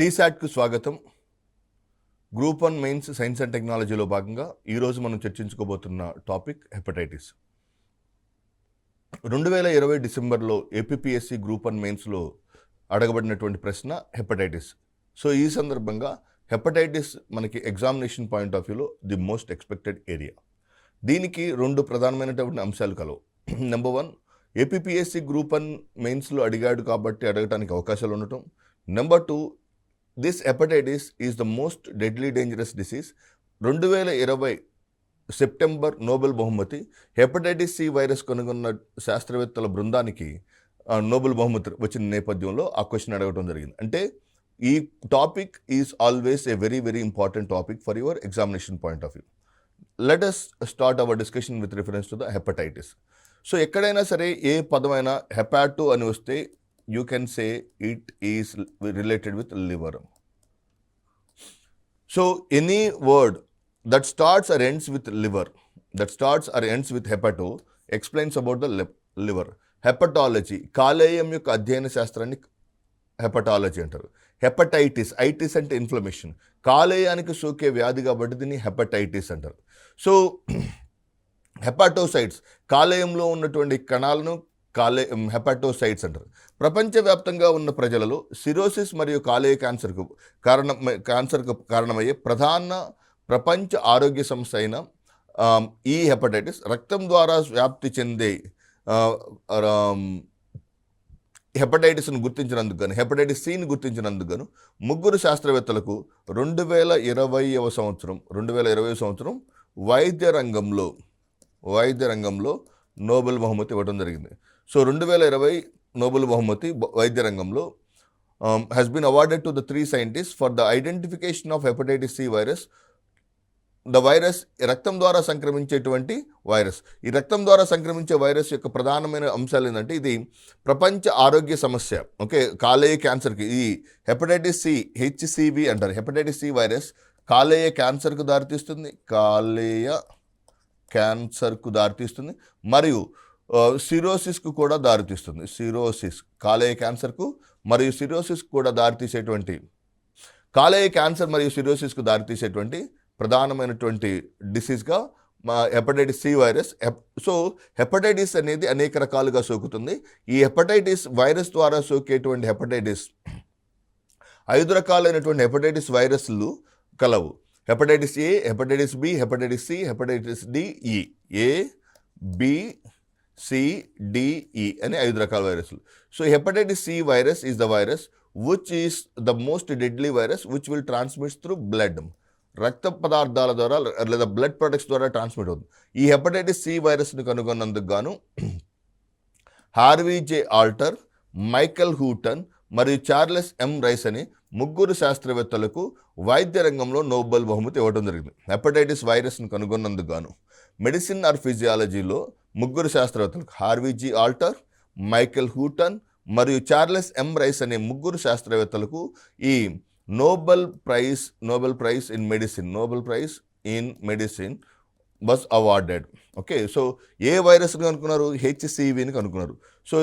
టీశాట్కు స్వాగతం. Group 1 mains science and టెక్నాలజీలో భాగంగా ఈరోజు మనం చర్చించుకోబోతున్న టాపిక్ హెపటైటిస్. 2020 డిసెంబర్లో ఏపీపీఎస్సీ గ్రూప్ 1 మెయిన్స్లో అడగబడినటువంటి ప్రశ్న హెపటైటిస్. సో ఈ సందర్భంగా హెపటైటిస్ మనకి ఎగ్జామినేషన్ పాయింట్ ఆఫ్ వ్యూలో ది మోస్ట్ ఎక్స్పెక్టెడ్ ఏరియా. దీనికి రెండు ప్రధానమైనటువంటి అంశాలు కలవు. నెంబర్ 1, ఏపీపీఎస్సీ గ్రూప్ 1 మెయిన్స్లో అడిగాడు కాబట్టి అడగడానికి అవకాశాలు ఉండటం. Number 2, this hepatitis is the most deadly dangerous disease. 2020 September Nobel బహుమతి హెపటైటిస్ సి వైరస్ కనుగొన్న శాస్త్రవేత్తల బృందానికి నోబెల్ బహుమతి వచ్చిన నేపథ్యంలో ఆ క్వశ్చన్ అడగడం జరిగింది. అంటే ఈ topic is always a very very important topic for your examination point of view. Let us start our discussion with reference to the hepatitis. So ఎక్కడైనా సరే ఏ పదమైనా హెపాటో అని వస్తే you can say it is related with liver. So any word that starts or ends with liver, that starts or ends with hepato, explains about the liver. Hepatology, కాలేయం యొక్క అధ్యయన శాస్త్రాన్ని hepatology అంటారు. Hepatitis, ఐటిస్ అంటే inflammation, కాలేయానికి సోకే వ్యాధి కాబట్టి దీన్ని హెపటైటిస్ అంటారు. సో హెపాటోసైట్స్, కాలేయంలో ఉన్నటువంటి కణాలను హెపాటోసైట్స్ అంటారు. ప్రపంచవ్యాప్తంగా ఉన్న ప్రజలలో సిరోసిస్ మరియు కాలేయ క్యాన్సర్కు కారణమయ్యే ప్రధాన ప్రపంచ ఆరోగ్య సంస్థ అయిన ఈ హెపటైటిస్ రక్తం ద్వారా వ్యాప్తి చెందే హెపటైటిస్ను గుర్తించినందుకు గాను, హెపటైటిస్ సిని గుర్తించినందుకు గాను ముగ్గురు శాస్త్రవేత్తలకు 2020 సంవత్సరం వైద్య రంగంలో నోబెల్ బహుమతి ఇవ్వడం జరిగింది. సో 2020 నోబెల్ బహుమతి వైద్య రంగంలో has been awarded to the 3 scientists for the identification of hepatitis C virus. The virus రక్తం ద్వారా సంక్రమించేటువంటి వైరస్. ఈ రక్తం ద్వారా సంక్రమించే వైరస్ యొక్క ప్రధానమైన అంశాలు ఏంటంటే ఇది ప్రపంచ ఆరోగ్య సమస్య. ఓకే, కాలేయ క్యాన్సర్కి ఈ హెపటైటిస్ సి, హెచ్సివి అంటారు. హెపటైటిస్ సి వైరస్ కాలేయ క్యాన్సర్కు దారితీస్తుంది మరియు సిరోసిస్కు కూడా దారితీస్తుంది. సిరోసిస్, కాలేయ క్యాన్సర్కు మరియు సిరోసిస్కు కూడా దారితీసేటువంటి, కాలేయ క్యాన్సర్ మరియు సిరోసిస్కు దారితీసేటువంటి ప్రధానమైనటువంటి డిసీజ్గా hepatitis C virus. So hepatitis అనేది అనేక రకాలుగా సోకుతుంది. ఈ హెపటైటిస్ వైరస్ ద్వారా సోకేటువంటి హెపటైటిస్ 5 రకాలైనటువంటి హెపటైటిస్ వైరస్లు కలవు. Hepatitis A, hepatitis B, hepatitis C, hepatitis D, E. A, B, C, D, ఈ అని 5 రకాల వైరస్లు. So hepatitis C virus is the virus which is the most deadly virus which will transmit through blood. రక్త పదార్థాల ద్వారా లేదా blood products ద్వారా transmit అవుతుంది. ఈ హెపటైటిస్ సి వైరస్ని కనుగొన్నందుకు గాను Harvey J alter, Michael Houghton మరియు చార్లెస్ ఎం రైస్ అని ముగ్గురు శాస్త్రవేత్తలకు వైద్య రంగంలో నోబెల్ బహుమతి ఇవ్వడం జరిగింది. హెపటైటిస్ వైరస్ను కనుగొన్నందుకు గాను మెడిసిన్ ఆర్ ఫిజియాలజీలో ముగ్గురు శాస్త్రవేత్తలకు Harvey J Alter, Michael Houghton మరియు చార్లెస్ ఎం రైస్ అనే ముగ్గురు శాస్త్రవేత్తలకు ఈ Nobel prize in medicine was awarded. Okay, so ఏ వైరస్ని కనుక్కున్నారు? హెచ్సివిని కనుక్కున్నారు. సో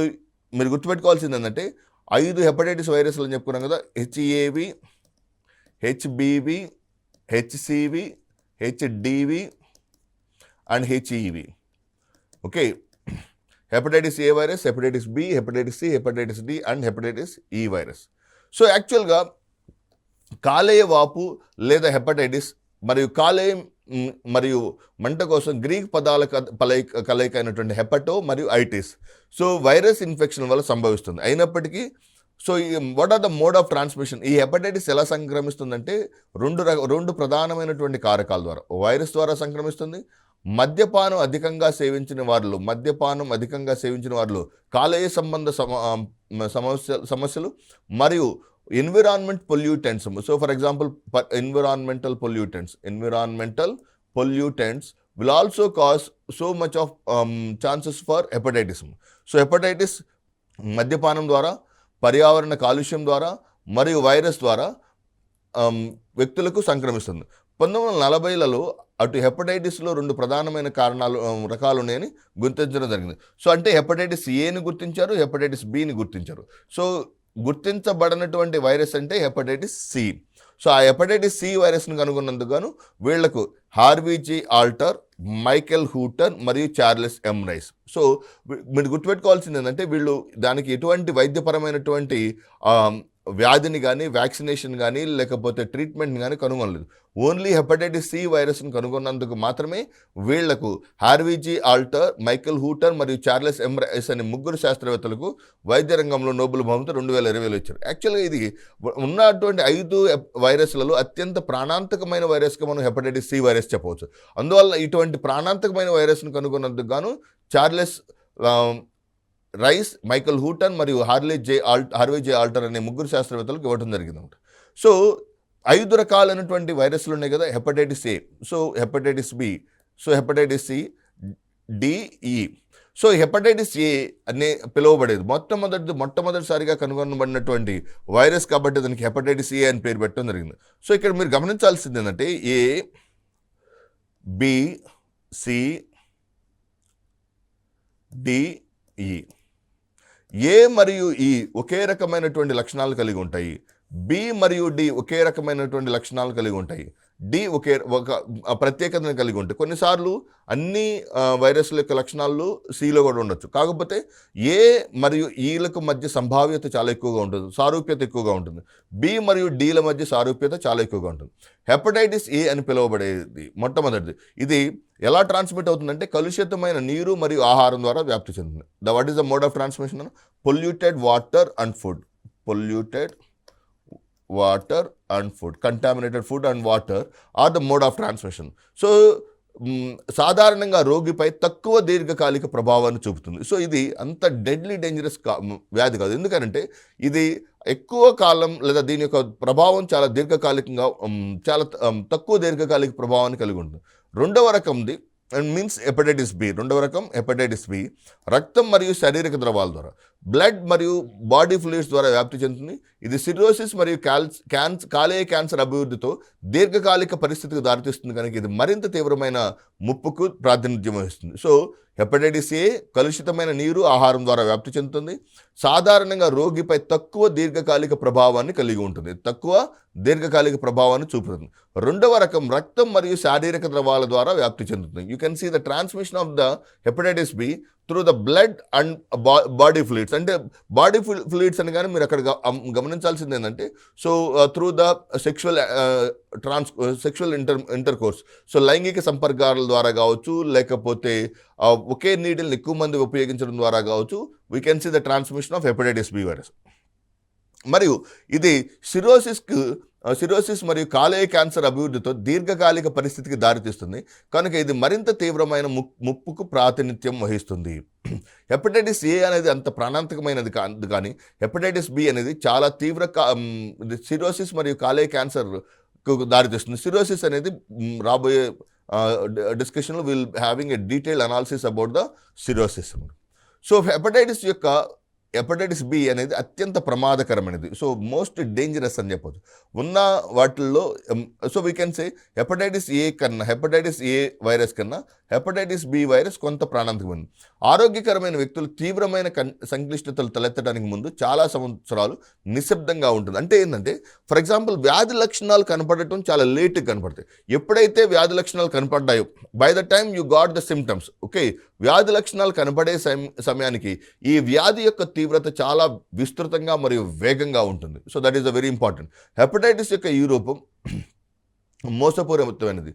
మీరు గుర్తుపెట్టుకోవాల్సింది ఏంటంటే 5 హెపటైటిస్ వైరస్లు అని చెప్పుకున్నాం కదా. HAV, HBV, HCV, HDV and HEV. Okay, hepatitis A virus, hepatitis B, hepatitis C, hepatitis D and hepatitis E virus. So యాక్చువల్గా కాలేయ వాపు లేదా హెపటైటిస్ మరియు కాలేయం మరియు మంట కోసం గ్రీక్ పదాల కలయిక అయినటువంటి హెపటో మరియు ఐటిస్. సో వైరస్ ఇన్ఫెక్షన్ వల్ల సంభవిస్తుంది. అయినప్పటికీ so what are the mode of transmission? ఈ హెపటైటిస్ ఎలా సంక్రమిస్తుందంటే రెండు ప్రధానమైనటువంటి కారకాల ద్వారా. వైరస్ ద్వారా సంక్రమిస్తుంది. మద్యపానం అధికంగా సేవించిన వారిలో కాలేయ సంబంధ సమస్యలు మరియు environment pollutants. So for example environmental pollutants will also cause so much of chances for hepatitis. So hepatitis మద్యపానం ద్వారా, పర్యావరణ కాలుష్యం ద్వారా మరియు వైరస్ ద్వారా వ్యక్తులకు సంక్రమిస్తుంది. 1940లలో అటు హెపటైటిస్లో 2 ప్రధానమైన రకాలు ఉన్నాయని గుర్తించడం జరిగింది. సో అంటే హెపటైటిస్ ఏని గుర్తించారు, హెపటైటిస్ బిని గుర్తించారు. సో గుర్తించబడినటువంటి వైరస్ అంటే హెపటైటిస్ సి. సో ఆ హెపటైటిస్ సి వైరస్ను కనుగొన్నందుకు గాను వీళ్లకు Harvey G Alter, Michael Houghton మరియు చార్లెస్ ఎం రైస్. సో మీరు గుర్తుపెట్టుకోవాల్సింది ఏంటంటే వీళ్ళు దానికి ఎటువంటి వైద్యపరమైనటువంటి వ్యాధిని కానీ వ్యాక్సినేషన్ కానీ లేకపోతే ట్రీట్మెంట్ని కానీ కనుగొనలేదు. ఓన్లీ హెపటైటిస్ సి వైరస్ను కనుగొన్నందుకు మాత్రమే వీళ్లకు Harvey G Alter, Michael Houghton మరియు చార్లెస్ ఎం రైస్ అనే ముగ్గురు శాస్త్రవేత్తలకు వైద్య రంగంలో నోబెల్ బహుమతి 2020లో ఇచ్చారు. యాక్చువల్గా ఇది ఉన్నటువంటి 5 వైరస్లలో అత్యంత ప్రాణాంతకమైన వైరస్గా మనం హెపటైటిస్ సి వైరస్ చెప్పవచ్చు. అందువల్ల ఇటువంటి ప్రాణాంతకమైన వైరస్ను కనుగొన్నందుకు గాను చార్లెస్ రైస్, మైకెల్ హూటన్ మరియు హార్వీ జే ఆల్టర్ అనే ముగ్గురు శాస్త్రవేత్తలకు ఇవ్వడం జరిగిందన్నమాట. సో 5 రకాలైనటువంటి వైరస్లు ఉన్నాయి కదా, hepatitis A, so hepatitis B, so hepatitis C, D E. So hepatitis A అనే పిలువబడేది మొట్టమొదటిసారిగా కనుగొనబడినటువంటి వైరస్ కాబట్టి దానికి హెపటైటిస్ ఏ అని పేరు పెట్టడం జరిగింది. సో ఇక్కడ మీరు గమనించాల్సింది ఏంటంటే ఏ, బి, సి, డిఈ. ఏ మరియు ఈ ఒకే రకమైనటువంటి లక్షణాలు కలిగి ఉంటాయి. బి మరియు డి ఒకే రకమైనటువంటి లక్షణాలు కలిగి ఉంటాయి. డి ఒక ప్రత్యేకతను కలిగి ఉంటాయి. కొన్నిసార్లు అన్ని వైరస్ల యొక్క లక్షణాలు సిలో కూడా ఉండొచ్చు. కాకపోతే ఏ మరియు ఈలకు మధ్య సంభావ్యత చాలా ఎక్కువగా ఉంటుంది, సారూప్యత ఎక్కువగా ఉంటుంది. బి మరియు డీల మధ్య సారూప్యత చాలా ఎక్కువగా ఉంటుంది. హెపటైటిస్ ఏ అని పిలువబడేది మొట్టమొదటిది. ఇది ఎలా ట్రాన్స్మిట్ అవుతుందంటే కలుషితమైన నీరు మరియు ఆహారం ద్వారా వ్యాప్తి చెందుతుంది. What is the mode of transmission? Polluted water and food. Polluted water and food, contaminated food and water are the mode of transmission. So సాధారణంగా రోగిపై తక్కువ దీర్ఘకాలిక ప్రభావాన్ని చూపుతుంది. సో ఇది అంత డెడ్లీ డేంజరస్ వ్యాధి కాదు. ఎందుకంటే ఇది ఎక్కువ కాలం లేదా దీని యొక్క ప్రభావం చాలా దీర్ఘకాలికంగా చాలా తక్కువ దీర్ఘకాలిక ప్రభావాన్ని కలిగి ఉంటుంది. రెండవ రకంది మీన్స్ హెపటైటిస్ బి. రెండవ రకం హెపటైటిస్ బి రక్తం మరియు శారీరక ద్రవాల ద్వారా, బ్లడ్ మరియు బాడీ ఫ్లూయిడ్స్ ద్వారా వ్యాప్తి చెందుతుంది. ఇది సిరోసిస్ మరియు కాలేయ క్యాన్సర్ అభివృద్ధితో దీర్ఘకాలిక పరిస్థితికి దారితీస్తుంది కనుక ఇది మరింత తీవ్రమైన ముప్పుకు ప్రాతినిధ్యం వహిస్తుంది. సో హెపటైటిస్ ఏ కలుషితమైన నీరు, ఆహారం ద్వారా వ్యాప్తి చెందుతుంది. సాధారణంగా రోగిపై తక్కువ దీర్ఘకాలిక ప్రభావాన్ని కలిగి ఉంటుంది, తక్కువ దీర్ఘకాలిక ప్రభావాన్ని చూపుతుంది. రెండవ రకం రక్తం మరియు శారీరక ద్రవాల ద్వారా వ్యాప్తి చెందుతుంది. You can see the transmission of the hepatitis B through the blood and body fluids. అంటే బాడీ ఫ్లూయిడ్స్ అని కానీ మీరు అక్కడ గమనించాల్సింది ఏంటంటే so through the sexual intercourse. So లైంగిక సంపర్కాల ద్వారా కావచ్చు, లేకపోతే ఒకే నీటిని ఎక్కువ మంది ఉపయోగించడం ద్వారా కావచ్చు, we can see the transmission of hepatitis B virus. మరియు ఇది సిరోసిస్ మరియు కాలేయ క్యాన్సర్ అభివృద్ధితో దీర్ఘకాలిక పరిస్థితికి దారితీస్తుంది కనుక ఇది మరింత తీవ్రమైన ముప్పుకు ప్రాతినిధ్యం వహిస్తుంది. హెపటైటిస్ ఏ అనేది అంత ప్రాణాంతకమైనది కాదు, కానీ హెపటైటిస్ బి అనేది చాలా తీవ్ర సిరోసిస్ మరియు కాలేయ క్యాన్సర్కు దారితీస్తుంది. సిరోసిస్ అనేది రాబోయే డిస్కషన్లో will having a detailed analysis about the cirrhosis. So hepatitis B అనేది అత్యంత ప్రమాదకరమైనది. సో మోస్ట్ డేంజరస్ అని చెప్పొచ్చు ఉన్న వాటిల్లో. So we can say hepatitis A virus కన్నా హెపటైటిస్ బి వైరస్ కొంత ప్రాణాంతకమైనది. ఆరోగ్యకరమైన వ్యక్తులు తీవ్రమైన సంక్లిష్టతలు తలెత్తడానికి ముందు చాలా సంవత్సరాలు నిశ్శబ్దంగా ఉంటుంది. అంటే ఏంటంటే ఫర్ ఎగ్జాంపుల్ వ్యాధి లక్షణాలు కనపడటం చాలా లేట్గా కనపడతాయి. ఎప్పుడైతే వ్యాధి లక్షణాలు కనపడ్డాయో by the time you got the symptoms, okay, వ్యాధి లక్షణాలు కనపడే సమయానికి ఈ వ్యాధి యొక్క తీవ్రత చాలా విస్తృతంగా మరియు వేగంగా ఉంటుంది. So that is the very important. Hepatitis యొక్క ఈ రూపం మోసపూరితమైనది.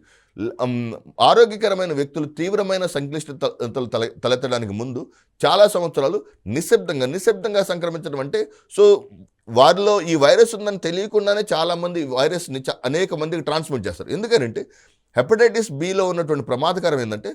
ఆరోగ్యకరమైన వ్యక్తులు తీవ్రమైన సంక్లిష్టతలు తలెత్తడానికి ముందు చాలా సంవత్సరాలు నిశ్శబ్దంగా సంక్రమించడం. అంటే సో వారిలో ఈ వైరస్ ఉందని తెలియకుండానే చాలామంది వైరస్ని అనేక మందికి ట్రాన్స్మిట్ చేస్తారు. ఎందుకంటే హెపటైటిస్ బిలో ఉన్నటువంటి ప్రమాదకరం ఏంటంటే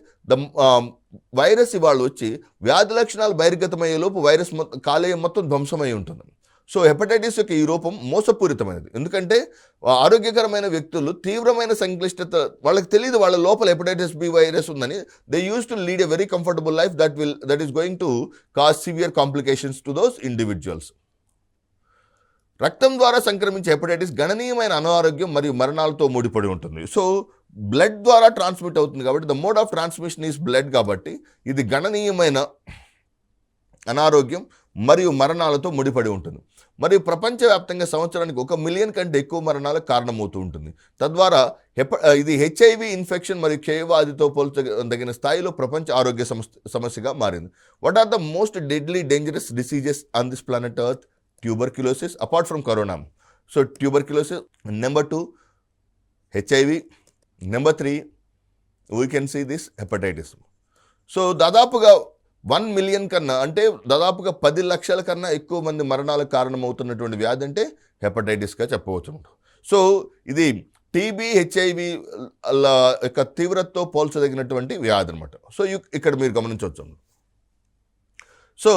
వైరస్ ఇవాళ వచ్చి వ్యాధి లక్షణాలు బహిర్గతమయ్యే లోపు వైరస్ కాలేయం మొత్తం ధ్వంసమై ఉంటుంది. సో హెపటైటిస్ యొక్క ఈ రూపం మోసపూరితమైనది. ఎందుకంటే ఆరోగ్యకరమైన వ్యక్తులు తీవ్రమైన సంక్లిష్టత వాళ్ళకి తెలియదు వాళ్ళ లోపల హెపటైటిస్ బి వైరస్ ఉందని. They use to lead a very comfortable life that is going to cause severe complications to those individuals. రక్తం ద్వారా సంక్రమించే హెపటైటిస్ గణనీయమైన అనారోగ్యం మరియు మరణాలతో ముడిపడి ఉంటుంది. సో బ్లడ్ ద్వారా ట్రాన్స్మిట్ అవుతుంది కాబట్టి the mode of transmission is blood. కాబట్టి ఇది గణనీయమైన అనారోగ్యం మరియు మరణాలతో ముడిపడి ఉంటుంది. మరియు ప్రపంచవ్యాప్తంగా సంవత్సరానికి 1 మిలియన్ కంటే ఎక్కువ మరణాలకు కారణమవుతూ ఉంటుంది. తద్వారా ఇది హెచ్ఐవి ఇన్ఫెక్షన్ మరియు క్షయవ్యాధితో పోల్చదగిన స్థాయిలో ప్రపంచ ఆరోగ్య సమస్యగా మారింది. What are the most deadly dangerous diseases on this planet earth? Tuberculosis apart from corona. So tuberculosis, number 2 HIV, number 3 we can see this hepatitis. So దాదాపుగా 1 మిలియన్ కన్నా, అంటే దాదాపుగా 10 లక్షల కన్నా ఎక్కువ మంది మరణాలకు కారణమవుతున్నటువంటి వ్యాధి అంటే హెపటైటిస్గా చెప్పవచ్చు. సో ఇది టీబీ, హెచ్ఐవి యొక్క తీవ్రతతో పోల్చదగినటువంటి వ్యాధి అనమాట. సో ఇక్కడ మీరు గమనించవచ్చు. So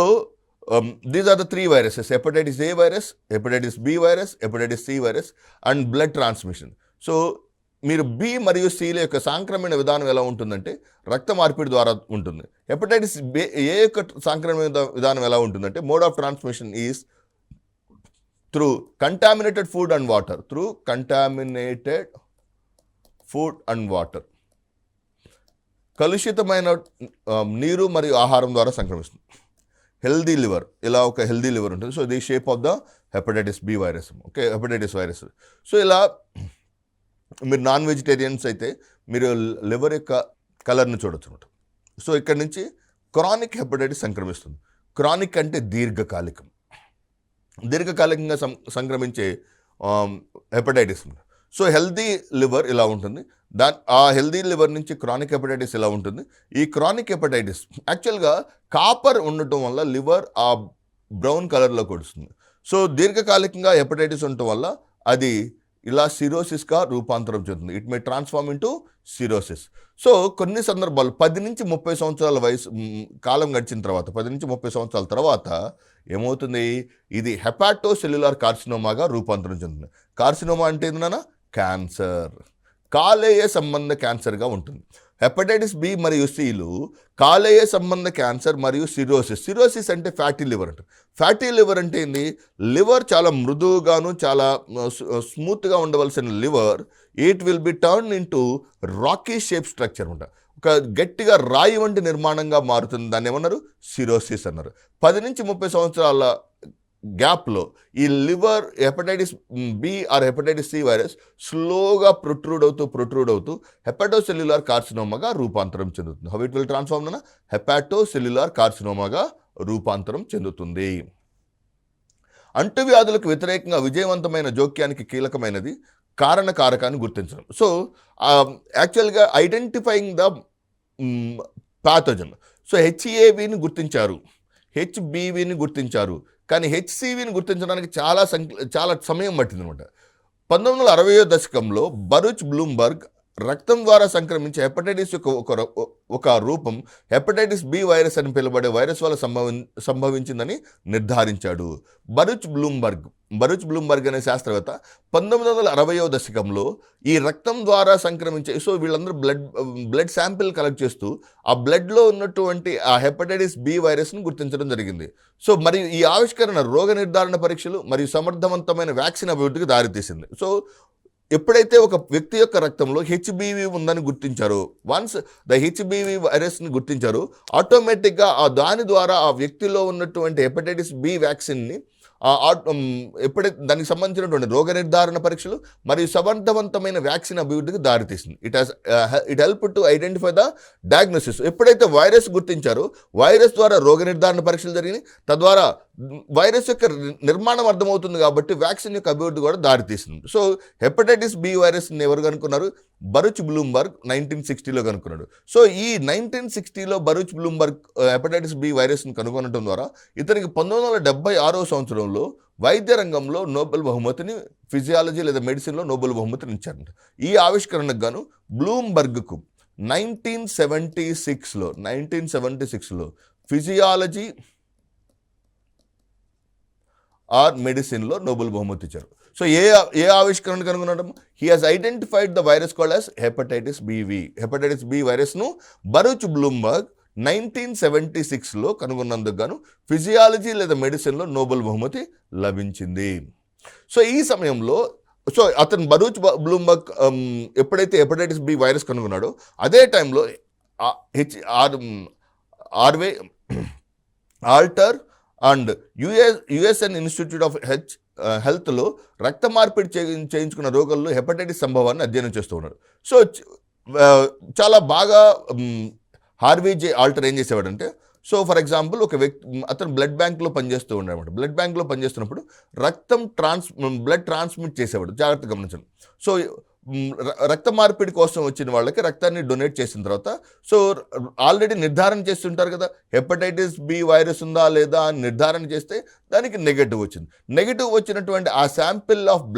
these are the 3 viruses: hepatitis A virus, hepatitis B virus, hepatitis C virus and blood transmission. So మీరు బి మరియు సిల యొక్క సాంక్రమణ విధానం ఎలా ఉంటుందంటే రక్త మార్పిడి ద్వారా ఉంటుంది. హెపటైటిస్ ఏ యొక్క సాంక్రమణ విధానం ఎలా ఉంటుందంటే mode of transmission is through contaminated food and water. కలుషితమైన నీరు మరియు ఆహారం ద్వారా సంక్రమిస్తుంది. హెల్దీ లివర్, ఇలా ఒక హెల్దీ లివర్ ఉంటుంది. So the shape of the hepatitis B virus. Okay, hepatitis virus. So ఇలా మీరు నాన్ వెజిటేరియన్స్ అయితే మీరు లివర్ యొక్క కలర్ని చూడొచ్చు అనమాట. సో ఇక్కడ నుంచి క్రానిక్ హెపటైటిస్ సంక్రమిస్తుంది. క్రానిక్ అంటే దీర్ఘకాలికంగా సంక్రమించే హెపటైటిస్. సో హెల్దీ లివర్ ఇలా ఉంటుంది. ఆ హెల్దీ లివర్ నుంచి క్రానిక్ హెపటైటిస్ ఇలా ఉంటుంది. ఈ క్రానిక్ హెపటైటిస్ యాక్చువల్గా కాపర్ ఉండటం వల్ల లివర్ ఆ బ్రౌన్ కలర్లోకి వస్తుంది. సో దీర్ఘకాలికంగా హెపటైటిస్ ఉండటం వల్ల అది ఇలా సిరోసిస్గా రూపాంతరం చెందుతుంది. It may transform into cirrhosis. So కొన్ని సందర్భాలు 10 నుంచి 30 సంవత్సరాల కాలం గడిచిన తర్వాత, 10 నుంచి 30 సంవత్సరాల తర్వాత ఏమవుతుంది, ఇది హెపాటోసెల్యులార్ కార్సినోమాగా రూపాంతరం చెందుతుంది. కార్సినోమా అంటే ఏంటన్నా క్యాన్సర్, కాలేయ సంబంధ క్యాన్సర్గా ఉంటుంది. హెపటైటిస్ బి మరియు సిలు కాలేయ సంబంధ క్యాన్సర్ మరియు సిరోసిస్ అంటే ఫ్యాటీ లివర్ అంట. ఫ్యాటీ లివర్ అంటే ఏంది, లివర్ చాలా మృదువుగాను చాలా స్మూత్గా ఉండవలసిన liver it will be turn into Rocky shape structure అంట. ఒక గట్టిగా రాయి వంటి నిర్మాణంగా మారుతుంది. దాన్ని ఏమన్నారు, సిరోసిస్ అన్నారు. 10 నుంచి 30 సంవత్సరాల గ్యాప్లో ఈ liver hepatitis B or hepatitis C virus స్లోగా ప్రొట్రూడ్ అవుతూ హెపాటోసెల్యులార్ కార్సినోమాగా రూపాంతరం చెందుతుంది. హౌ ఇట్ విల్ ట్రాన్స్ఫార్మ్ అన్న హెపాటోసెల్యులార్ కార్సినోమాగా రూపాంతరం చెందుతుంది. అంటువ్యాధులకు వ్యతిరేకంగా విజయవంతమైన జోక్యానికి కీలకమైనది కారకాన్ని గుర్తించడం. సో యాక్చువల్గా ఐడెంటిఫైయింగ్ ద ప్యాథోజన్. సో హెచ్ఏవిని గుర్తించారు, హెచ్బివిని గుర్తించారు, కానీ హెచ్సివిని గుర్తించడానికి చాలా సమయం పట్టింది అనమాట. 1960వ దశకంలో బరూచ్ బ్లూంబర్గ్ రక్తం ద్వారా సంక్రమించే హెపటైటిస్ యొక్క ఒక రూపం హెపటైటిస్ బి వైరస్ అని పిలువబడే వైరస్ వల్ల సంభవించిందని నిర్ధారించాడు. బరూచ్ బ్లూంబర్గ్ అనే శాస్త్రవేత్త 1960వ దశకంలో ఈ రక్తం ద్వారా సంక్రమించే, సో వీళ్ళందరూ బ్లడ్ శాంపిల్ కలెక్ట్ చేస్తూ ఆ బ్లడ్లో ఉన్నటువంటి ఆ హెపటైటిస్ బి వైరస్ను గుర్తించడం జరిగింది. సో మరియు ఈ ఆవిష్కరణ రోగ నిర్ధారణ పరీక్షలు మరియు సమర్థవంతమైన వ్యాక్సిన్ అభివృద్ధికి దారితీసింది. సో ఎప్పుడైతే ఒక వ్యక్తి యొక్క రక్తంలో హెచ్బివి ఉందని గుర్తించారో, వన్స్ ద హెచ్బివి వైరస్ని గుర్తించారు, ఆటోమేటిక్గా దాని ద్వారా ఆ వ్యక్తిలో ఉన్నటువంటి హెపటైటిస్ బి వ్యాక్సిన్ని ఎప్పుడైతే దానికి సంబంధించినటువంటి రోగ నిర్ధారణ పరీక్షలు మరియు సమర్థవంతమైన వ్యాక్సిన్ అభివృద్ధికి దారితీసింది. It help to identify the diagnosis. ఎప్పుడైతే వైరస్ గుర్తించారో వైరస్ ద్వారా రోగ నిర్ధారణ పరీక్షలు జరిగినాయి, తద్వారా వైరస్ యొక్క నిర్మాణం అర్థమవుతుంది కాబట్టి వ్యాక్సిన్ యొక్క అభివృద్ధి కూడా దారితీసింది. సో హెపటైటిస్ బి వైరస్ని ఎవరు కనుక్కున్నారు, బరూచ్ బ్లూంబర్గ్ 1960లో కనుక్కున్నాడు. సో ఈ 1960లో బరూచ్ బ్లూంబర్గ్ హెపటైటిస్ బి వైరస్ని కనుగొనడం ద్వారా ఇతనికి 1976వ సంవత్సరంలో వైద్య రంగంలో నోబెల్ బహుమతిని, ఫిజియాలజీ లేదా మెడిసిన్లో నోబెల్ బహుమతిని ఇచ్చారంట. ఈ ఆవిష్కరణకు గాను బ్లూంబర్గ్కు 1976లో ఫిజియాలజీ ఆర్ మెడిసిన్లో నోబెల్ బహుమతి ఇచ్చారు. సో ఏ ఆవిష్కరణ కనుగొనడం, he has identified the virus called as hepatitis B వైరస్ను బరూచ్ బ్లూంబర్గ్ 1976లో కనుగొన్నందుకు గాను ఫిజియాలజీ లేదా మెడిసిన్లో నోబెల్ బహుమతి లభించింది. సో ఈ సమయంలో అతను బరూచ్ బ్లూంబర్గ్ ఎప్పుడైతే హెపటైటిస్ బి వైరస్ కనుగొన్నాడో Alter and USN institute of హెల్త్లో రక్త మార్పిడి చేయించుకున్న రోగుల్లో హెపటైటిస్ సంభవాన్ని అధ్యయనం చేస్తూ ఉన్నారు. సో చాలా బాగా హార్వీ జే ఆల్టర్ ఏం చేసేవాడంటే, సో ఫర్ ఎగ్జాంపుల్ ఒక వ్యక్తి అతను బ్లడ్ బ్యాంక్లో పనిచేస్తూ ఉండేవాడు. బ్లడ్ బ్యాంక్లో పనిచేస్తున్నప్పుడు బ్లడ్ ట్రాన్స్మిట్ చేసేవాడు. జాగ్రత్తగా గమనించండి. సో రక్త మార్పిడి కోసం వచ్చిన వాళ్ళకి రక్తాన్ని డొనేట్ చేసిన తర్వాత సో ఆల్రెడీ నిర్ధారణ చేస్తుంటారు కదా, హెపటైటిస్ బి వైరస్ ఉందా లేదా అని నిర్ధారణ చేస్తే దానికి నెగటివ్ వచ్చింది. నెగటివ్ వచ్చినటువంటి ఆ శాంపిల్ ఆఫ్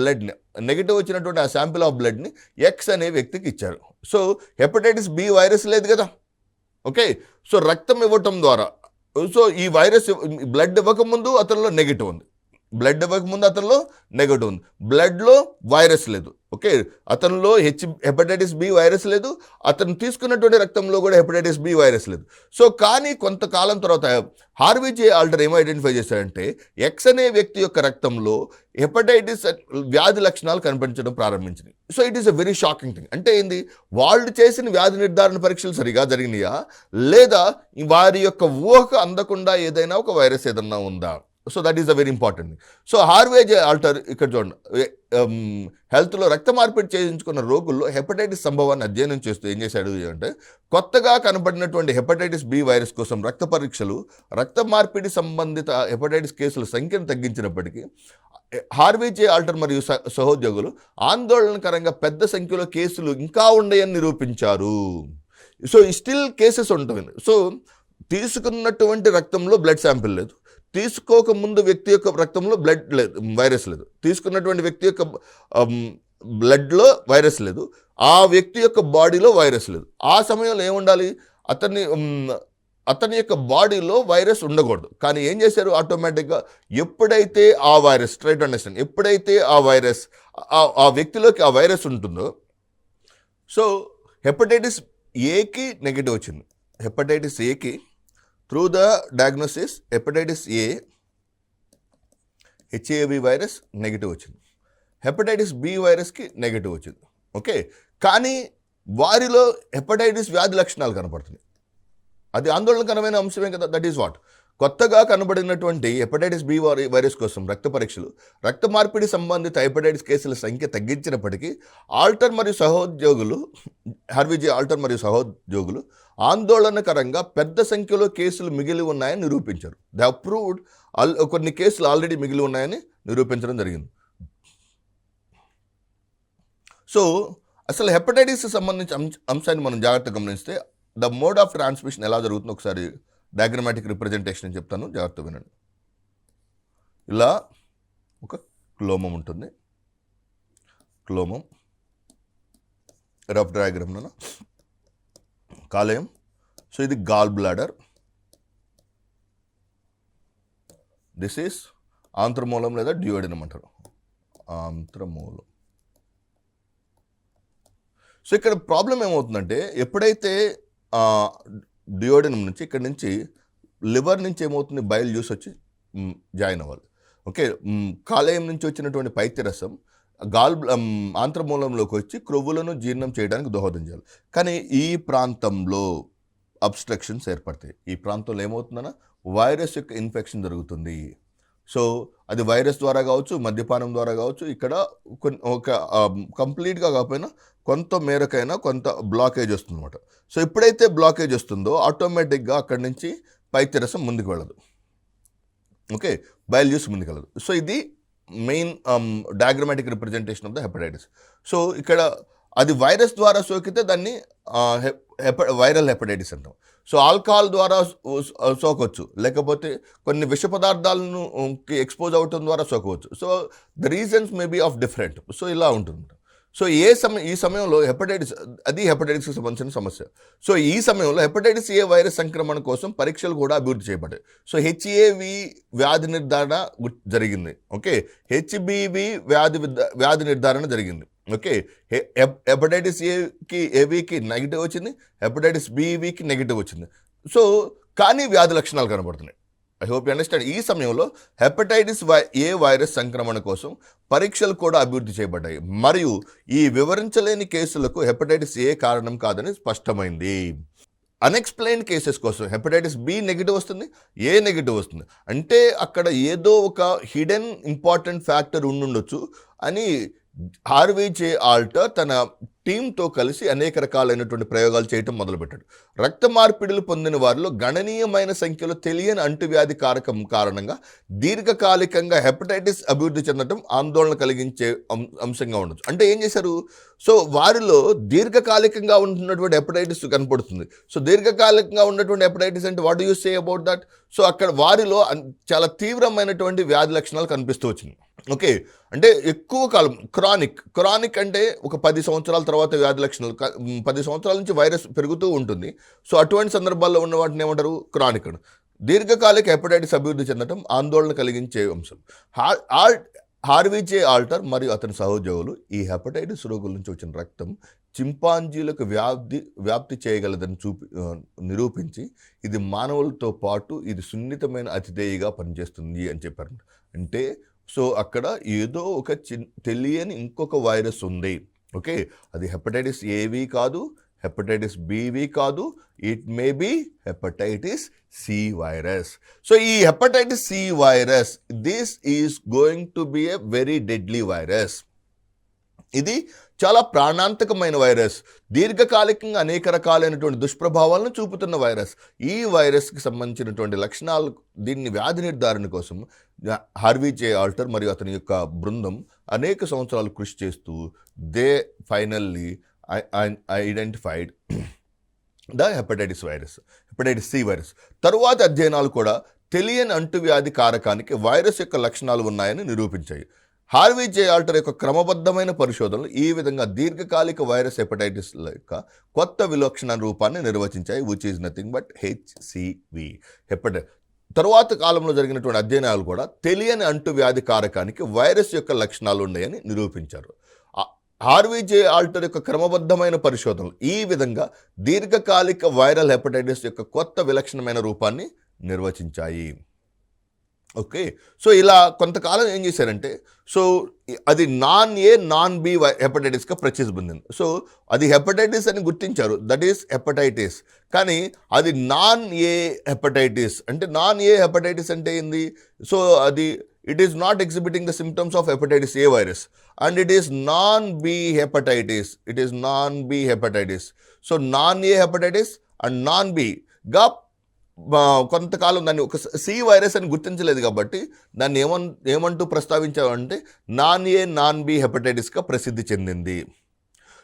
బ్లడ్ని ఎక్స్ అనే వ్యక్తికి ఇచ్చారు. సో హెపటైటిస్ బి వైరస్ లేదు కదా, ఓకే. సో రక్తం ఇవ్వటం ద్వారా సో ఈ వైరస్ బ్లడ్ ఇవ్వకముందు అతనిలో నెగటివ్ ఉంది, బ్లడ్లో వైరస్ లేదు, ఓకే. అతనిలో హెపటైటిస్ బి వైరస్ లేదు, అతను తీసుకున్నటువంటి రక్తంలో కూడా హెపటైటిస్ బి వైరస్ లేదు. సో కానీ కొంతకాలం తర్వాత హార్వీ జే ఆల్టర్ ఏమో ఐడెంటిఫై చేశాడంటే, ఎక్స్ అనే వ్యక్తి యొక్క రక్తంలో హెపటైటిస్ వ్యాధి లక్షణాలు కనిపించడం ప్రారంభించింది. So it is a very shocking thing. అంటే ఏంది, వాళ్ళు చేసిన వ్యాధి నిర్ధారణ పరీక్షలు సరిగా జరిగినాయా లేదా వారి యొక్క ఊహకు అందకుండా ఏదైనా ఒక వైరస్ ఏదన్నా ఉందా? So that is a very important. So Harvey J Alter ఇక్కడ చూడండి, హెల్త్లో రక్త మార్పిడి చేయించుకున్న రోగుల్లో హెపటైటిస్ సంభవాన్ని అధ్యయనం చేస్తూ ఏం చేశాడు అంటే, కొత్తగా కనబడినటువంటి హెపటైటిస్ బి వైరస్ కోసం రక్త పరీక్షలు రక్త మార్పిడి సంబంధిత హెపటైటిస్ కేసుల సంఖ్యను తగ్గించినప్పటికీ హార్వీ జే ఆల్టర్ మరియు సహోద్యోగులు ఆందోళనకరంగా పెద్ద సంఖ్యలో కేసులు ఇంకా ఉన్నాయని నిరూపించారు. సో స్టిల్ కేసెస్ ఉంటుంది. సో తీసుకున్నటువంటి రక్తంలో బ్లడ్ శాంపిల్ లేదు, తీసుకోకముందు వ్యక్తి యొక్క రక్తంలో వైరస్ లేదు, తీసుకున్నటువంటి వ్యక్తి యొక్క బ్లడ్లో వైరస్ లేదు, ఆ వ్యక్తి యొక్క బాడీలో వైరస్ లేదు. ఆ సమయంలో ఏముండాలి, అతని యొక్క బాడీలో వైరస్ ఉండకూడదు. కానీ ఏం చేశారు, ఆటోమేటిక్గా ఎప్పుడైతే ఆ వైరస్ ఎప్పుడైతే ఆ వైరస్ ఆ వ్యక్తిలోకి ఆ వైరస్ ఉంటుందో, సో హెపటైటిస్ ఏకి నెగిటివ్ వచ్చింది. హెపటైటిస్ ఏకి through the diagnosis hepatitis A HAV virus negative వచ్చింది, హెపటైటిస్ బి వైరస్కి నెగిటివ్ వచ్చింది, ఓకే. కానీ వారిలో హెపటైటిస్ వ్యాధి లక్షణాలు కనపడుతున్నాయి. అది ఆందోళనకరమైన అంశమే కదా. దట్ ఈస్ వాట్, కొత్తగా కనబడినటువంటి హెపటైటిస్ బి వైరస్ కోసం రక్త పరీక్షలు రక్త మార్పిడి సంబంధిత హెపటైటిస్ కేసుల సంఖ్య తగ్గించినప్పటికీ హార్వీ జే ఆల్టర్ మరియు సహోద్యోగులు ఆందోళనకరంగా పెద్ద సంఖ్యలో కేసులు మిగిలి ఉన్నాయని నిరూపించారు. దే హావ్ ప్రూవ్డ్ కొన్ని కేసులు ఆల్రెడీ మిగిలి ఉన్నాయని నిరూపించడం జరిగింది. సో అసలు హెపటైటిస్ సంబంధించిన అంశాన్ని మనం జాగ్రత్తగా గమనిస్తే ద మోడ్ ఆఫ్ ట్రాన్స్మిషన్ ఎలా జరుగుతుందో ఒకసారి డయాగ్రమాటిక్ రిప్రజెంటేషన్ అని చెప్తాను, జాగ్రత్తగా వినండి. ఇలా ఒక క్లోమం ఉంటుంది, క్లోమం రఫ్ డయాగ్రామ్లో కాలేయం. సో ఇది గాల్ బ్లాడర్, దిస్ ఈస్ ఆంత్రమూలం లేదా డ్యూయోడినం అంటారు, ఆంత్రమూలం. సో ఇక్కడ ప్రాబ్లం ఏమవుతుందంటే, ఎప్పుడైతే డ్యూయోడినం నుంచి ఇక్కడ నుంచి లివర్ నుంచి ఏమవుతుంది, బయలు జ్యూస్ వచ్చి జాయిన్ అవ్వాలి, ఓకే. కాలేయం నుంచి వచ్చినటువంటి పైత్యరసం ఆంత్రమూలంలోకి వచ్చి క్రొవ్వులను జీర్ణం చేయడానికి దోహదం చేయాలి. కానీ ఈ ప్రాంతంలో అబ్స్ట్రక్షన్స్ ఏర్పడతాయి. ఈ ప్రాంతంలో ఏమవుతుందన్నా వైరస్ యొక్క ఇన్ఫెక్షన్ జరుగుతుంది. సో అది వైరస్ ద్వారా కావచ్చు, మద్యపానం ద్వారా కావచ్చు, ఇక్కడ ఒక కంప్లీట్గా కాకపోయినా కొంత మేరకైనా కొంత బ్లాకేజ్ వస్తుంది అనమాట. సో ఎప్పుడైతే బ్లాకేజ్ వస్తుందో ఆటోమేటిక్గా అక్కడి నుంచి పైత్యరసం ముందుకు వెళ్ళదు, ఓకే, బయల్ జ్యూస్ ముందుకు వెళ్ళదు. సో ఇది main diagrammatic representation of the hepatitis. So ఇక్కడ అది వైరస్ ద్వారా సోకితే దాన్ని వైరల్ హెపటైటిస్ అంటాం. సో ఆల్కహాల్ ద్వారా సోకొచ్చు, లేకపోతే కొన్ని విష పదార్థాలను ఎక్స్పోజ్ అవటం ద్వారా సోకవచ్చు. So the reasons may be of different. So ఇలా ఉంటుంది. సో ఈ సమయంలో హెపటైటిస్కి సంబంధించిన సమస్య. సో ఈ సమయంలో హెపటైటిస్ ఏ వైరస్ సంక్రమణ కోసం పరీక్షలు కూడా అభివృద్ధి చేయబడ్డాయి. సో హెచ్ఏవి వ్యాధి నిర్ధారణ జరిగింది, ఓకే. హెచ్బివి వ్యాధి నిర్ధారణ జరిగింది, ఓకే. హెపటైటిస్ ఏవికి నెగిటివ్ వచ్చింది, హెపటైటిస్ బివికి నెగిటివ్ వచ్చింది. సో కానీ వ్యాధి లక్షణాలు కనబడుతున్నాయి. I hope you understand. ఈ సమయంలో హెపటైటిస్ ఏ వైరస్ సంక్రమణ కోసం పరీక్షలు కూడా అభివృద్ధి చేయబడ్డాయి మరియు ఈ వివరించలేని కేసులకు హెపటైటిస్ ఏ కారణం కాదని స్పష్టమైంది. అన్ఎక్స్ప్లెయిన్డ్ కేసెస్ కోసం హెపటైటిస్ బి నెగిటివ్ వస్తుంది, ఏ నెగిటివ్ వస్తుంది. అంటే అక్కడ ఏదో ఒక హిడెన్ ఇంపార్టెంట్ ఫ్యాక్టర్ ఉండుండొచ్చు అని హార్వీ ఆల్టర్ తన టీంతో కలిసి అనేక రకాలైనటువంటి ప్రయోగాలు చేయటం మొదలుపెట్టాడు. రక్త మార్పిడులు పొందిన వారిలో గణనీయమైన సంఖ్యలో తెలియని అంటువ్యాధి కారకం కారణంగా దీర్ఘకాలికంగా హెపటైటిస్ అభివృద్ధి చెందడం ఆందోళన కలిగించే అంశంగా ఉండొచ్చు. అంటే ఏం చేశారు, సో వారిలో దీర్ఘకాలికంగా ఉంటున్నటువంటి హెపటైటిస్ కనపడుతుంది. సో దీర్ఘకాలికంగా ఉన్నటువంటి హెపటైటిస్ అంటే what you say about that? So అక్కడ వారిలో చాలా తీవ్రమైనటువంటి వ్యాధి లక్షణాలు కనిపిస్తూ వచ్చినాయి. ఓకే, అంటే ఎక్కువ కాలం క్రానిక్ అంటే ఒక 10 సంవత్సరాల తర్వాత వ్యాధి లక్షణాలు, 10 సంవత్సరాల నుంచి వైరస్ పెరుగుతూ ఉంటుంది. సో అటువంటి సందర్భాల్లో ఉన్న వాటిని ఏమంటారు, క్రానిక్. దీర్ఘకాలిక హెపటైటిస్ అభివృద్ధి చెందడం ఆందోళన కలిగించే అంశం. హార్వీ ఆల్టర్ మరియు అతని సహోద్యోగులు ఈ హెపటైటిస్ రోగుల నుంచి వచ్చిన రక్తం చింపాంజీలకు వ్యాప్తి చేయగలదని నిరూపించి ఇది మానవులతో పాటు ఇది సున్నితమైన అతిథేయిగా పనిచేస్తుంది అని చెప్పారు. అంటే సో అక్కడ ఏదో ఒక తెలియని ఇంకొక వైరస్ ఉంది. ఓకే, అది హెపటైటిస్ ఏవి కాదు, హెపటైటిస్ బివి కాదు, it may be hepatitis C virus. So ఈ hepatitis C virus, this is going to be a very deadly virus. ఇది చాలా ప్రాణాంతకమైన వైరస్, దీర్ఘకాలికంగా అనేక రకాలైనటువంటి దుష్ప్రభావాలను చూపుతున్న వైరస్. ఈ వైరస్కి సంబంధించినటువంటి లక్షణాలు, దీన్ని వ్యాధి నిర్ధారణ కోసం హార్వీ ఆల్టర్ మరియు అతని యొక్క బృందం అనేక సంవత్సరాలు కృషి చేస్తూ they finally identified the hepatitis C virus. తరువాత అధ్యయనాలు కూడా తెలియని అంటువ్యాధి కారకానికి వైరస్ యొక్క లక్షణాలు ఉన్నాయని నిరూపించాయి. హార్వీ ఆల్టర్ యొక్క క్రమబద్ధమైన పరిశోధనలు ఈ విధంగా దీర్ఘకాలిక వైరస్ హెపటైటిస్ యొక్క కొత్త విలక్షణ రూపాన్ని నిర్వచించాయి, which is nothing but HCV. తరువాత కాలంలో జరిగినటువంటి అధ్యయనాలు కూడా తెలియని అంటువ్యాధి కారకానికి వైరస్ యొక్క లక్షణాలు ఉన్నాయని నిరూపించారు. హార్వీ ఆల్టర్ యొక్క క్రమబద్ధమైన పరిశోధనలు ఈ విధంగా దీర్ఘకాలిక వైరల్ హెపటైటిస్ యొక్క కొత్త విలక్షణమైన రూపాన్ని నిర్వచించాయి. ఓకే, సో ఇలా కొంతకాలం ఏం చేశారంటే, సో అది నాన్ బి హెపటైటిస్గా ప్రత్యేక పొందింది. సో అది హెపటైటిస్ అని గుర్తించారు, దట్ ఈస్ హెపటైటిస్. కానీ అది నాన్ ఏ హెపటైటిస్ అంటే ఏంది? సో అది it is not exhibiting the symptoms of hepatitis A virus and it is non B hepatitis. So non A hepatitis and non బిగా కొంతకాలం దాన్ని ఒక సి వైరస్ అని గుర్తించలేదు కాబట్టి దాన్ని ఏమంటూ ప్రస్తావించామంటే నాన్ బి హెపటైటిస్గా ప్రసిద్ధి చెందింది.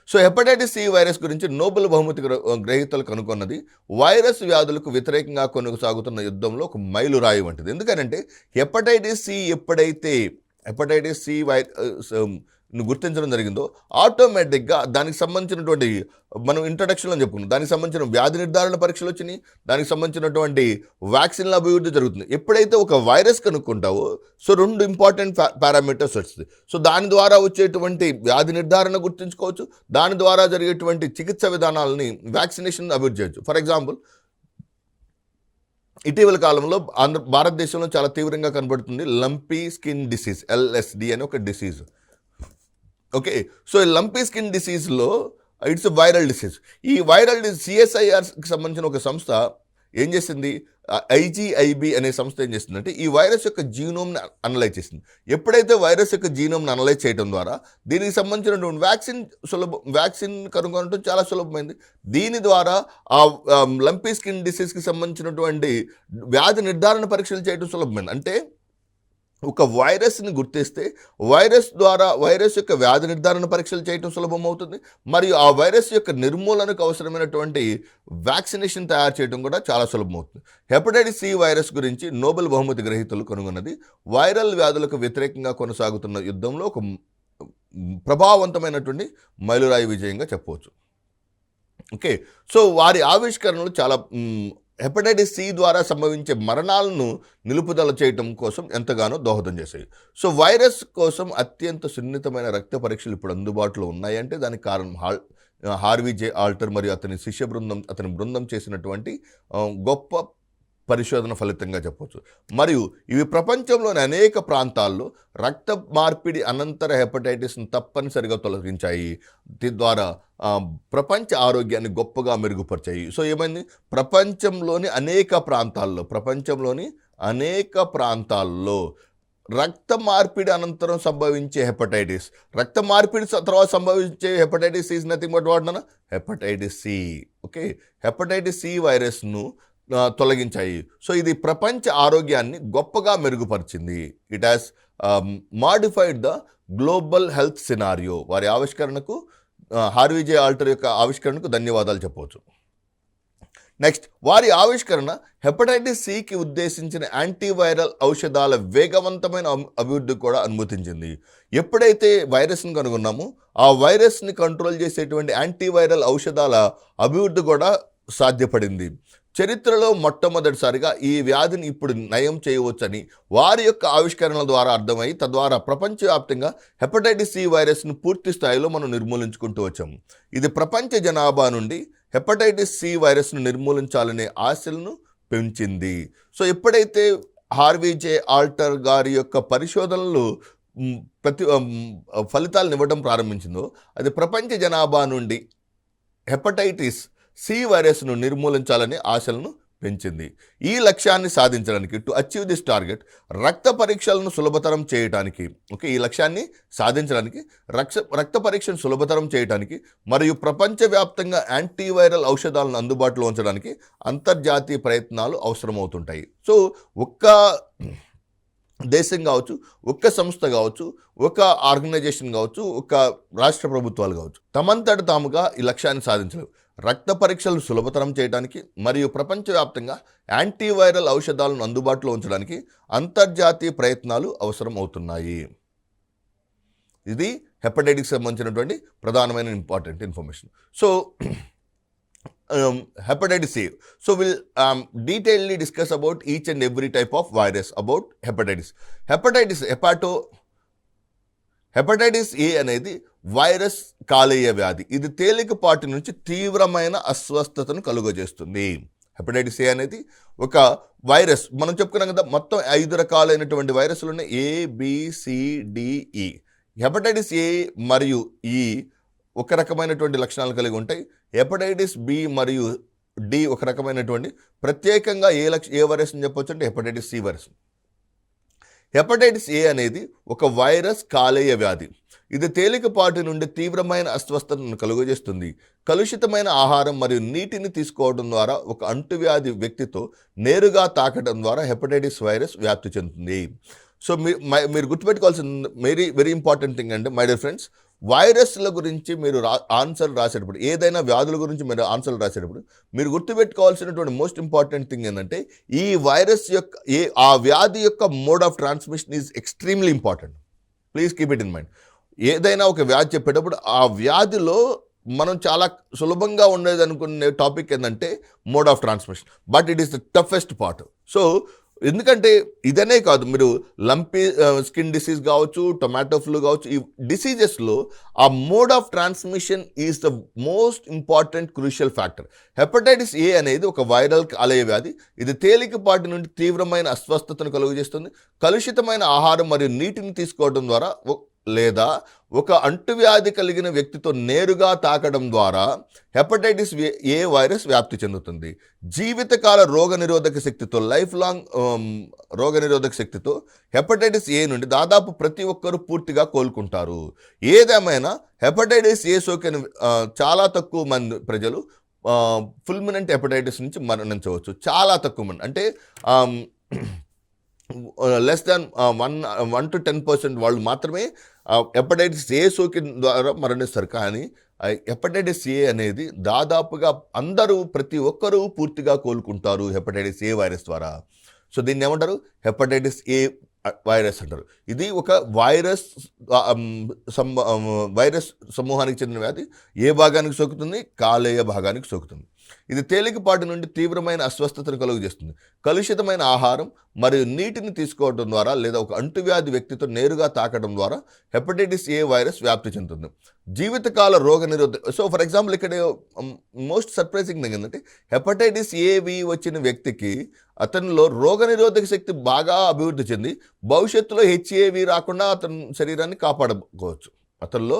సో హెపటైటిస్ సి వైరస్ గురించి నోబెల్ బహుమతి గ్రహీతలు కనుగొన్నది వైరస్ వ్యాధులకు వ్యతిరేకంగా కొనసాగుతున్న యుద్ధంలో ఒక మైలురాయి వంటిది. ఎందుకంటే హెపటైటిస్ సి గుర్తించడం జరిగిందో ఆటోమేటిక్గా దానికి సంబంధించినటువంటి, మనం ఇంట్రడక్షన్లో చెప్పుకున్నాం, దానికి సంబంధించిన వ్యాధి నిర్ధారణ పరీక్షలు వచ్చినాయి, దానికి సంబంధించినటువంటి వ్యాక్సిన్ల అభివృద్ధి జరుగుతుంది. ఎప్పుడైతే ఒక వైరస్ కనుక్కుంటావో సో 2 ఇంపార్టెంట్ పారామీటర్స్ వస్తుంది. సో దాని ద్వారా వచ్చేటువంటి వ్యాధి నిర్ధారణ గుర్తించుకోవచ్చు, దాని ద్వారా జరిగేటువంటి చికిత్స విధానాలని వ్యాక్సినేషన్ అభివృద్ధి చేయొచ్చు. ఫర్ ఎగ్జాంపుల్, ఇటీవల కాలంలో భారతదేశంలో చాలా తీవ్రంగా కనబడుతుంది లంపీ స్కిన్ డిసీజ్, LSD అని ఒక disease. Okay, so lumpy skin డిసీజ్లో ఇట్స్ వైరల్ డిసీజ్. ఈ వైరల్ CSIRకి సంబంధించిన ఒక సంస్థ ఏం చేసింది, IGIB అనే సంస్థ ఏం చేస్తుందంటే ఈ వైరస్ యొక్క జీనోమ్ని అనలైజ్ చేసింది. ఎప్పుడైతే వైరస్ యొక్క జీనోమ్ని అనలైజ్ చేయడం ద్వారా దీనికి సంబంధించినటువంటి వ్యాక్సిన్ కనుగొనడం చాలా సులభమైంది. దీని ద్వారా ఆ లంపీ స్కిన్ డిసీజ్కి సంబంధించినటువంటి వ్యాధి నిర్ధారణ పరీక్షలు చేయడం సులభమైంది. అంటే ఒక వైరస్ని గుర్తిస్తే వైరస్ యొక్క వ్యాధి నిర్ధారణ పరీక్షలు చేయడం సులభమవుతుంది, మరియు ఆ వైరస్ యొక్క నిర్మూలనకు అవసరమైనటువంటి వ్యాక్సినేషన్ తయారు చేయడం కూడా చాలా సులభమవుతుంది. హెపటైటిస్ సి వైరస్ గురించి నోబెల్ బహుమతి గ్రహీతలు కనుగొన్నది వైరల్ వ్యాధులకు వ్యతిరేకంగా కొనసాగుతున్న యుద్ధంలో ఒక ప్రభావవంతమైనటువంటి మైలురాయి విజయంగా చెప్పవచ్చు. ఓకే, సో వారి ఆవిష్కరణలు చాలా హెపటైటిస్ సి ద్వారా సంభవించే మరణాలను నిలుపుదల చేయటం కోసం ఎంతగానో దోహదం చేశాయి. సో వైరస్ కోసం అత్యంత సున్నితమైన రక్త పరీక్షలు ఇప్పుడు అందుబాటులో ఉన్నాయంటే దానికి కారణం హార్వీ ఆల్టర్ మరియు అతని బృందం చేసినటువంటి గొప్ప పరిశోధన ఫలితంగా చెప్పవచ్చు. మరియు ఇవి ప్రపంచంలోని అనేక ప్రాంతాల్లో రక్త మార్పిడి అనంతర హెపటైటిస్ను తప్పనిసరిగా తొలగించాయి. దీని ద్వారా ప్రపంచ ఆరోగ్యాన్ని గొప్పగా మెరుగుపరిచాయి. సో ఏమైంది, ప్రపంచంలోని అనేక ప్రాంతాల్లో రక్త మార్పిడి అనంతరం సంభవించే హెపటైటిస్, రక్త మార్పిడి తర్వాత సంభవించే hepatitis is nothing but what hepatitis C. Okay, hepatitis C వైరస్ను తొలగించాయి. సో ఇది ప్రపంచ ఆరోగ్యాన్ని గొప్పగా మెరుగుపరిచింది. It has modified the global health scenario. వారి ఆవిష్కరణకు హార్వీ జే ఆల్టర్ యొక్క ఆవిష్కరణకు ధన్యవాదాలు చెప్పవచ్చు. నెక్స్ట్, వారి ఆవిష్కరణ హెపటైటిస్ సికి ఉద్దేశించిన యాంటీవైరల్ ఔషధాల వేగవంతమైన అభివృద్ధికి కూడా అనుమతించింది. ఎప్పుడైతే వైరస్ని కనుగొన్నామో ఆ వైరస్ని కంట్రోల్ చేసేటువంటి యాంటీవైరల్ ఔషధాల అభివృద్ధి కూడా సాధ్యపడింది. చరిత్రలో మొట్టమొదటిసారిగా ఈ వ్యాధిని ఇప్పుడు నయం చేయవచ్చని వారి యొక్క ఆవిష్కరణల ద్వారా అర్థమై తద్వారా ప్రపంచవ్యాప్తంగా హెపటైటిస్ సి వైరస్ను పూర్తి స్థాయిలో మనం నిర్మూలించుకుంటూ వచ్చాము. ఇది ప్రపంచ జనాభా నుండి హెపటైటిస్ సి వైరస్ను నిర్మూలించాలనే ఆశలను పెంచింది. సో ఎప్పుడైతే హార్వీ జే ఆల్టర్ గారి యొక్క పరిశోధనలు ఫలితాలను ఇవ్వడం ప్రారంభించిందో అది ప్రపంచ జనాభా నుండి హెపటైటిస్ సి వైరస్ను నిర్మూలించాలనే ఆశలను పెంచింది. ఈ లక్ష్యాన్ని సాధించడానికి, టు అచీవ్ దిస్ టార్గెట్, రక్త పరీక్షలను సులభతరం చేయడానికి, ఓకే, ఈ లక్ష్యాన్ని సాధించడానికి రక్త పరీక్షను సులభతరం చేయడానికి మరియు ప్రపంచవ్యాప్తంగా యాంటీవైరల్ ఔషధాలను అందుబాటులో ఉంచడానికి అంతర్జాతీయ ప్రయత్నాలు అవసరమవుతుంటాయి. సో ఒక్క దేశం కావచ్చు, ఒక్క సంస్థ కావచ్చు, ఒక ఆర్గనైజేషన్ కావచ్చు, ఒక రాష్ట్ర ప్రభుత్వాలు కావచ్చు, తమంతట తాముగా ఈ లక్ష్యాన్ని సాధించలేవు. రక్త పరీక్షలు సులభతరం చేయడానికి మరియు ప్రపంచవ్యాప్తంగా యాంటీవైరల్ ఔషధాలను అందుబాటులో ఉంచడానికి అంతర్జాతీయ ప్రయత్నాలు అవసరం అవుతున్నాయి. ఇది హెపటైటిస్ సంబంధించినటువంటి ప్రధానమైన important information. So hepatitis A. So we'll detailedly discuss about each and every type of virus about hepatitis. Hepatitis A అనేది వైరస్ కాలేయ వ్యాధి. ఇది తేలికపాటి నుంచి తీవ్రమైన అస్వస్థతను కలుగజేస్తుంది. హెపటైటిస్ ఏ అనేది ఒక వైరస్. మనం చెప్పుకున్నాం కదా, మొత్తం 5 రకాలైనటువంటి వైరస్లు ఉన్నాయి, ABCDE. హెపటైటిస్ ఏ మరియు ఈ ఒక రకమైనటువంటి లక్షణాలు కలిగి ఉంటాయి. హెపటైటిస్ బి మరియు డి ఒక రకమైనటువంటి ప్రత్యేకంగా ఏ వైరస్ అని చెప్పొచ్చు అంటే hepatitis C virus. Hepatitis A అనేది ఒక వైరస్ కాలేయ వ్యాధి. ఇది తేలికపాటి నుండి తీవ్రమైన అస్వస్థతను కలుగజేస్తుంది. కలుషితమైన ఆహారం మరియు నీటిని తీసుకోవడం ద్వారా ఒక అంటువ్యాధి వ్యక్తితో నేరుగా తాకడం ద్వారా హెపటైటిస్ వైరస్ వ్యాప్తి చెందుతుంది. సో మీరు గుర్తుపెట్టుకోవాల్సిన వెరీ ఇంపార్టెంట్ థింగ్ అంటే, మై డియర్ ఫ్రెండ్స్, వైరస్ల గురించి మీరు ఆన్సర్లు రాసేటప్పుడు, ఏదైనా వ్యాధుల గురించి మీరు ఆన్సర్లు రాసేటప్పుడు మీరు గుర్తుపెట్టుకోవాల్సినటువంటి మోస్ట్ ఇంపార్టెంట్ థింగ్ ఏంటంటే, ఈ వైరస్ యొక్క ఆ వ్యాధి యొక్క mode of transmission is extremely important. Please keep it in mind. ఏదైనా ఒక వ్యాధి చెప్పేటప్పుడు ఆ వ్యాధిలో మనం చాలా సులభంగా ఉండేది అనుకునే టాపిక్ ఏంటంటే mode of transmission, but it is the toughest part. So ఎందుకంటే ఇదనే కాదు, మీరు లంపీ స్కిన్ డిసీజ్ కావచ్చు, టొమాటో ఫ్లూ కావచ్చు, ఈ డిసీజెస్లో ఆ mode of transmission is the most important crucial factor. Hepatitis A అనేది ఒక వైరల్ కాలేయ వ్యాధి. ఇది తేలికపాటి నుండి తీవ్రమైన అస్వస్థతను కలుగజేస్తుంది. కలుషితమైన ఆహారం మరియు నీటిని తీసుకోవడం ద్వారా లేదా ఒక అంటువ్యాధి కలిగిన వ్యక్తితో నేరుగా తాకడం ద్వారా హెపటైటిస్ ఏ వైరస్ వ్యాప్తి చెందుతుంది. జీవితకాల రోగనిరోధక శక్తితో, లైఫ్ లాంగ్ రోగనిరోధక శక్తితో హెపటైటిస్ ఏ నుండి దాదాపు ప్రతి ఒక్కరూ పూర్తిగా కోలుకుంటారు. ఏదేమైనా హెపటైటిస్ ఏ సోకిన చాలా తక్కువ మంది ప్రజలు ఫుల్మినెంట్ హెపటైటిస్ నుంచి మరణించవచ్చు. చాలా తక్కువ మంది, అంటే లెస్ దాన్ 1 to 10% వాళ్ళు మాత్రమే హెపటైటిస్ ఏ సోకిన ద్వారా మరణిస్తారు. కానీ హెపటైటిస్ ఏ అనేది దాదాపుగా ప్రతి ఒక్కరూ పూర్తిగా కోలుకుంటారు హెపటైటిస్ ఏ వైరస్ ద్వారా. సో దీన్ని ఏమంటారు? హెపటైటిస్ ఏ వైరస్ అంటారు. ఇది ఒక వైరస్ సమూహానికి చెందిన వ్యాధి. ఏ భాగానికి సోకుతుంది? కాలేయ భాగానికి సోకుతుంది. ఇది తేలికపాటి నుండి తీవ్రమైన అస్వస్థతను కలుగజేస్తుంది. కలుషితమైన ఆహారం మరియు నీటిని తీసుకోవడం ద్వారా లేదా ఒక అంటువ్యాధి వ్యక్తితో నేరుగా తాకడం ద్వారా హెపటైటిస్ ఏ వైరస్ వ్యాప్తి చెందుతుంది. జీవితకాల రోగ నిరోధక, సో ఫర్ ఎగ్జాంపుల్ ఇక్కడ మోస్ట్ సర్ప్రైజింగ్ థింగ్ ఏంటంటే హెపటైటిస్ ఏవి వచ్చిన వ్యక్తికి అతనిలో రోగనిరోధక శక్తి బాగా అభివృద్ధి చెంది భవిష్యత్తులో హెచ్ఏవి రాకుండా అతని శరీరాన్ని కాపాడుకోవచ్చు. అతనిలో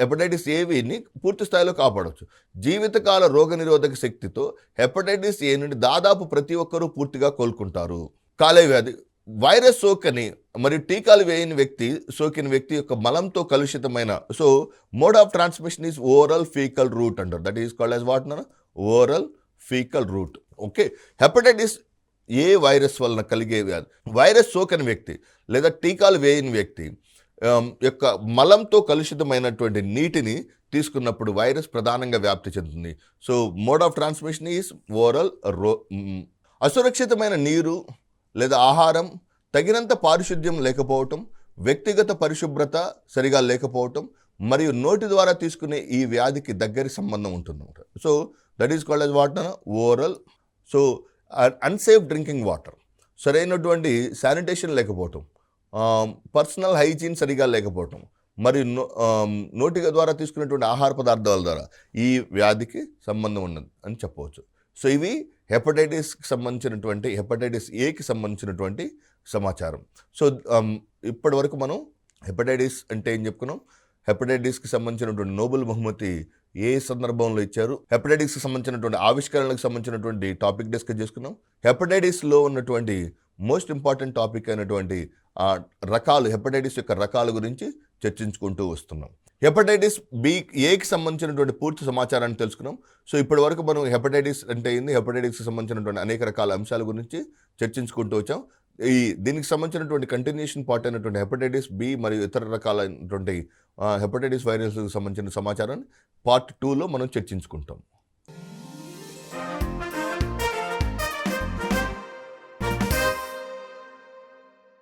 హెపటైటిస్ ఏవిని పూర్తి స్థాయిలో కాపాడవచ్చు. జీవితకాల రోగనిరోధక శక్తితో హెపటైటిస్ ఏ నుండి దాదాపు ప్రతి ఒక్కరూ పూర్తిగా కోలుకుంటారు. కాలేయ వ్యాధి, వైరస్ సోకని మరియు టీకాలు వేయని వ్యక్తి సోకిన వ్యక్తి యొక్క మలంతో కలుషితమైన, so mode of transmission is oral fecal route అంటారు. That is called as what అన్నారు, oral fecal route. Okay, hepatitis A virus వలన కలిగే వ్యాధి, వైరస్ సోకని వ్యక్తి లేదా టీకాలు వేయని వ్యక్తి యొక్క మలంతో కలుషితమైనటువంటి నీటిని తీసుకున్నప్పుడు వైరస్ ప్రధానంగా వ్యాప్తి చెందుతుంది. So mode of transmission is oral అసురక్షితమైన నీరు లేదా ఆహారం, తగినంత పారిశుద్ధ్యం లేకపోవటం, వ్యక్తిగత పరిశుభ్రత సరిగా లేకపోవటం మరియు నోటి ద్వారా తీసుకునే ఈ వ్యాధికి దగ్గరి సంబంధం ఉంటుందన్నమాట. So that is called as what oral. So unsafe drinking water, సరైనటువంటి శానిటేషన్ లేకపోవటం, పర్సనల్ హైజీన్ సరిగా లేకపోవటం మరియు నోటిగా ద్వారా తీసుకునేటువంటి ఆహార పదార్థాల ద్వారా ఈ వ్యాధికి సంబంధం ఉన్నది అని చెప్పవచ్చు. సో ఇవి హెపటైటిస్కి సంబంధించినటువంటి, హెపటైటిస్ ఏకి సంబంధించినటువంటి సమాచారం. సో ఇప్పటి వరకు మనం హెపటైటిస్ అంటే ఏం చెప్పుకున్నాం, హెపటైటిస్కి సంబంధించినటువంటి నోబెల్ బహుమతి ఏ సందర్భంలో ఇచ్చారు, హెపటైటిస్కి సంబంధించినటువంటి ఆవిష్కరణలకు సంబంధించినటువంటి టాపిక్ డిస్కస్ చేసుకున్నాం. హెపటైటిస్లో ఉన్నటువంటి మోస్ట్ ఇంపార్టెంట్ టాపిక్ అయినటువంటి రకాలు, హెపటైటిస్ యొక్క రకాల గురించి చర్చించుకుంటూ వస్తున్నాం. హెపటైటిస్ బి ఏకి సంబంధించినటువంటి పూర్తి సమాచారాన్ని తెలుసుకున్నాం. సో ఇప్పటి వరకు మనం హెపటైటిస్ అంటే ఏంది, హెపటైటిస్కి సంబంధించినటువంటి అనేక రకాల అంశాల గురించి చర్చించుకుంటూ వచ్చాం. దీనికి సంబంధించినటువంటి కంటిన్యూషన్ పార్ట్ అయినటువంటి హెపటైటిస్ బి మరియు ఇతర రకాలైనటువంటి హెపటైటిస్ వైరస్కి సంబంధించిన సమాచారాన్ని పార్ట్ 2లో మనం చర్చించుకుంటాం.